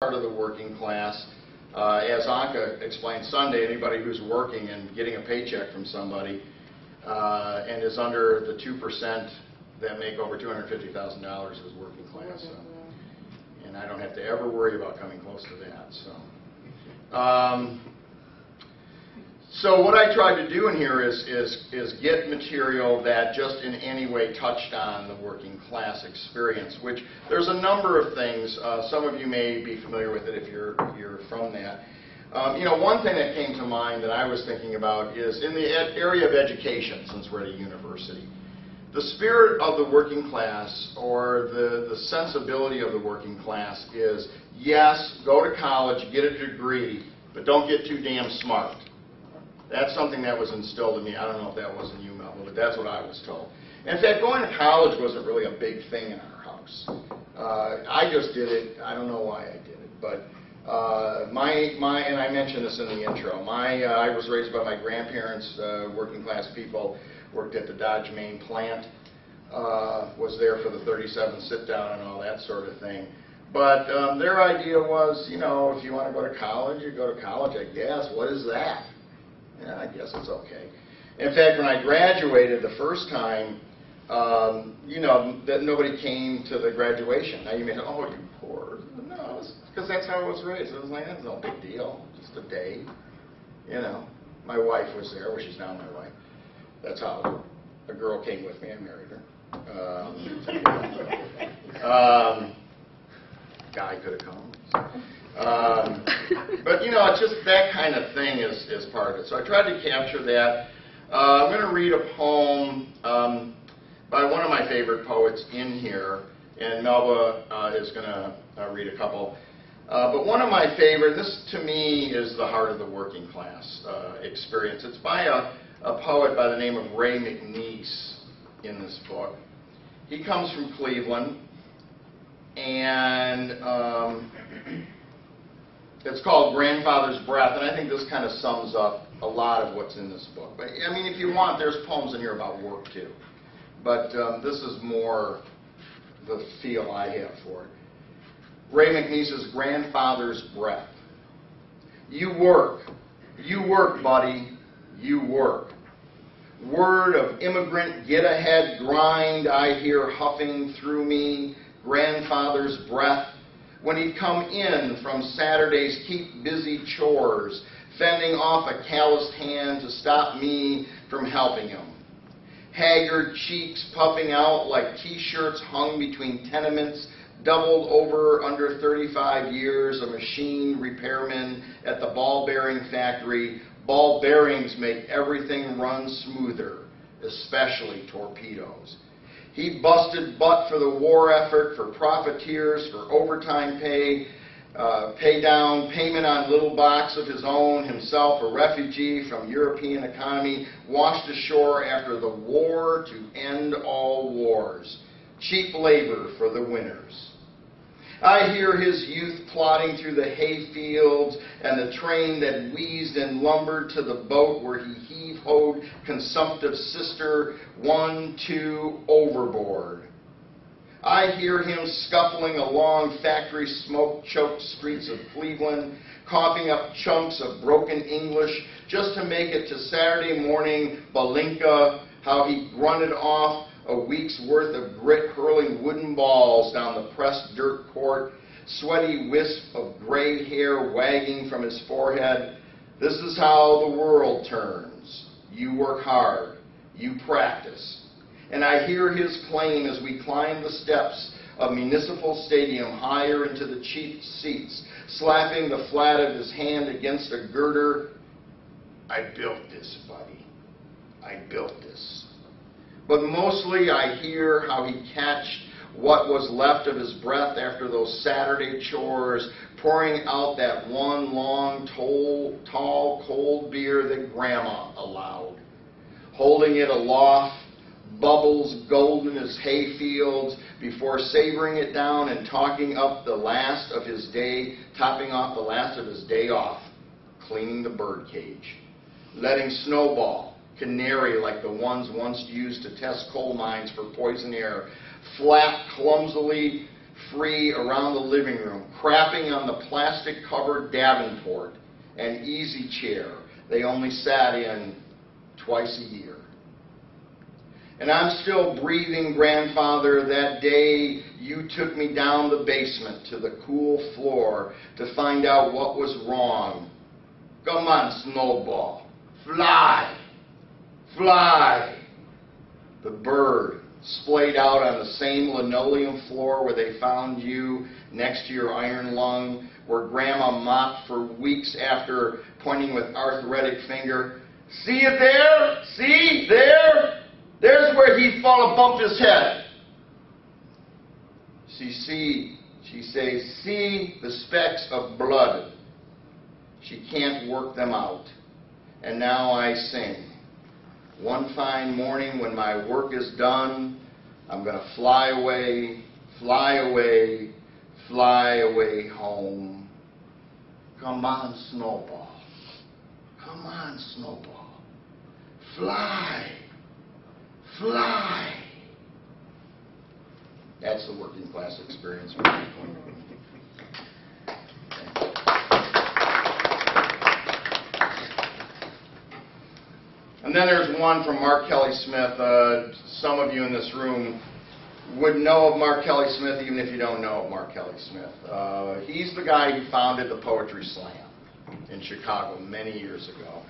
part of the working class. As Anka explained Sunday, anybody who's working and getting a paycheck from somebody and is under the 2% that make over $250,000 is working class. So. And I don't have to ever worry about coming close to that. So what I tried to do in here is get material that just in any way touched on the working class experience, which there's a number of things. Some of you may be familiar with it if you're from that. You know, one thing that came to mind that I was thinking about is in the area of education, since we're at a university. The spirit of the working class, or the sensibility of the working class, is yes, go to college, get a degree, but don't get too damn smart. That's something that was instilled in me. I don't know if that was in you, Melville, but that's what I was told. In fact, going to college wasn't really a big thing in our house. I just did it. I don't know why I did it, but and I mentioned this in the intro. I was raised by my grandparents, working class people. Worked at the Dodge Main plant, was there for the 37 sit-down and all that sort of thing. But their idea was, you know, if you want to go to college, you go to college, I guess. What is that? Yeah, I guess it's okay. In fact, when I graduated the first time, you know, that nobody came to the graduation. Now you may say, oh, you poor. No, because that's how I was raised. It was like, that's no big deal, just a day. You know, my wife was there, well, she's now my wife. That's how a girl came with me. I married her. Guy could have come. But, you know, it's just that kind of thing is part of it. So I tried to capture that. I'm going to read a poem by one of my favorite poets in here, and Melba is going to read a couple. But one of my favorite, this to me is the heart of the working class experience. It's by a poet by the name of Ray McNeese in this book. He comes from Cleveland, and it's called Grandfather's Breath, and I think this kind of sums up a lot of what's in this book. But I mean, if you want, there's poems in here about work too. But this is more the feel I have for it. Ray McNeese's Grandfather's Breath. You work, buddy, you work. Word of immigrant get-ahead grind I hear huffing through me, grandfather's breath, when he'd come in from Saturday's keep busy chores, fending off a calloused hand to stop me from helping him. Haggard cheeks puffing out like T-shirts hung between tenements, doubled over under 35 years, a machine repairman at the ball bearing factory. Ball bearings make everything run smoother, especially torpedoes. He busted butt for the war effort, for profiteers, for overtime pay, pay down, payment on little box of his own, himself a refugee from European economy, washed ashore after the war to end all wars. Cheap labor for the winners. I hear his youth plodding through the hay fields and the train that wheezed and lumbered to the boat where he heave-hoed consumptive sister 1, 2 overboard. I hear him scuffling along factory smoke-choked streets of Cleveland, coughing up chunks of broken English just to make it to Saturday morning Balinka, how he grunted off a week's worth of grit hurling wooden balls down the pressed dirt court, sweaty wisp of gray hair wagging from his forehead. This is how the world turns. You work hard. You practice. And I hear his claim as we climb the steps of Municipal Stadium higher into the cheap seats, slapping the flat of his hand against a girder. I built this, buddy. I built this. But mostly I hear how he catched what was left of his breath after those Saturday chores, pouring out that one long, tall, cold beer that Grandma allowed. Holding it aloft, bubbles golden as hay fields, before savoring it down and talking up the last of his day, topping off the last of his day off, cleaning the birdcage. Letting Snowball, canary like the ones once used to test coal mines for poison air, flap clumsily free around the living room, crapping on the plastic-covered Davenport and easy chair they only sat in twice a year. And I'm still breathing, grandfather, that day you took me down the basement to the cool floor to find out what was wrong. Come on, Snowball. Fly. Fly. The bird splayed out on the same linoleum floor where they found you next to your iron lung, where Grandma mopped for weeks after pointing with arthritic finger. See it there? See? There? There's where he fall and bumped his head. She says, see the specks of blood. She can't work them out. And now I sing. One fine morning when my work is done, I'm going to fly away, fly away, fly away home. Come on, Snowball. Come on, Snowball. Fly. Fly. That's the working class experience. And then there's one from Mark Kelly Smith. Some of you in this room would know of Mark Kelly Smith, even if you don't know of Mark Kelly Smith. He's the guy who founded the Poetry Slam in Chicago many years ago.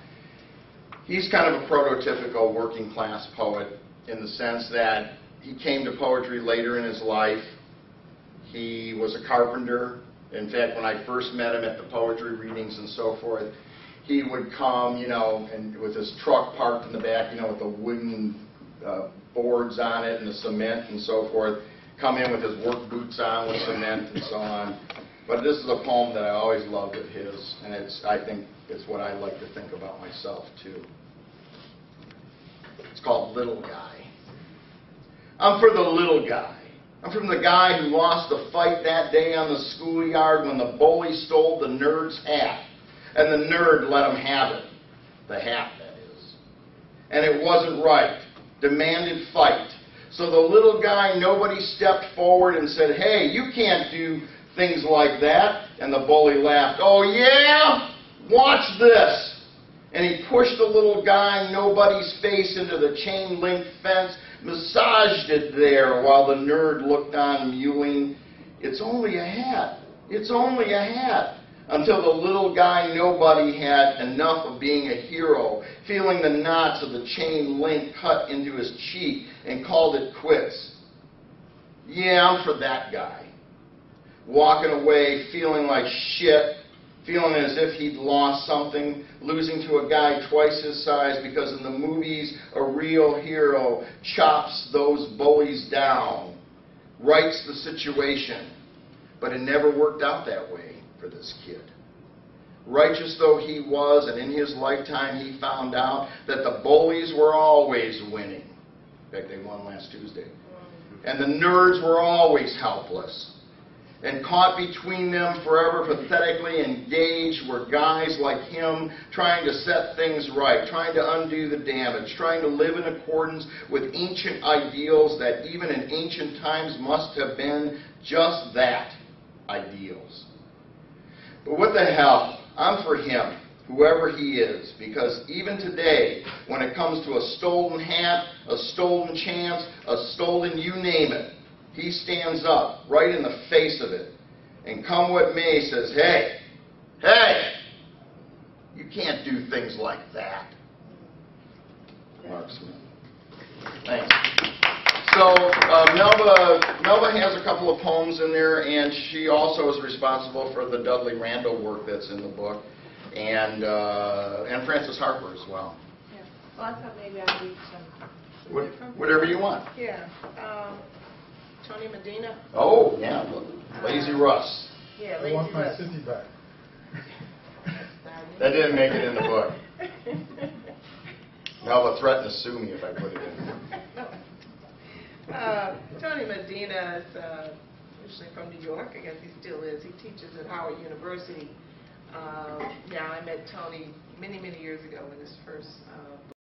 He's kind of a prototypical working class poet in the sense that he came to poetry later in his life. He was a carpenter. In fact, when I first met him at the poetry readings and so forth, he would come, and with his truck parked in the back, with the wooden boards on it and the cement and so forth, come in with his work boots on with cement and so on. But this is a poem that I always loved of his, and I think it's what I like to think about myself, too. It's called Little Guy. I'm for the little guy. I'm from the guy who lost the fight that day on the schoolyard when the bully stole the nerd's hat. And the nerd let him have it. The hat, that is. And it wasn't right. Demanded fight. So the little guy, nobody stepped forward and said, hey, you can't do things like that. And the bully laughed. Oh, yeah? Watch this. And he pushed the little guy, nobody's face, into the chain-link fence, massaged it there while the nerd looked on mewing. It's only a hat. It's only a hat. Until the little guy, nobody, had enough of being a hero, feeling the knots of the chain link cut into his cheek, and called it quits. Yeah, I'm for that guy. Walking away, feeling like shit, feeling as if he'd lost something, losing to a guy twice his size because in the movies a real hero chops those bullies down, rights the situation. But it never worked out that way for this kid. Righteous though he was, and in his lifetime he found out that the bullies were always winning. In fact, they won last Tuesday. And the nerds were always helpless. And caught between them, forever pathetically engaged, were guys like him trying to set things right, trying to undo the damage, trying to live in accordance with ancient ideals that even in ancient times must have been just that, ideals. But what the hell? I'm for him, whoever he is, because even today, when it comes to a stolen hat, a stolen chance, a stolen you name it, he stands up right in the face of it, and come what may, says, hey, you can't do things like that. Mark Smith. Thanks. So Melba has a couple of poems in there, and she also is responsible for the Dudley Randall work that's in the book, and Frances Harper as well. Yeah. Well, I thought maybe I'd read some. Whatever you want. Yeah. Tony Medina. Oh, yeah. Lazy Russ. Yeah, I Lazy want my Russ. city back. That didn't make it in the book. Melba threatened to sue me if I put it in. Tony Medina is originally from New York. I guess he still is. He teaches at Howard University. I met Tony many, many years ago when his first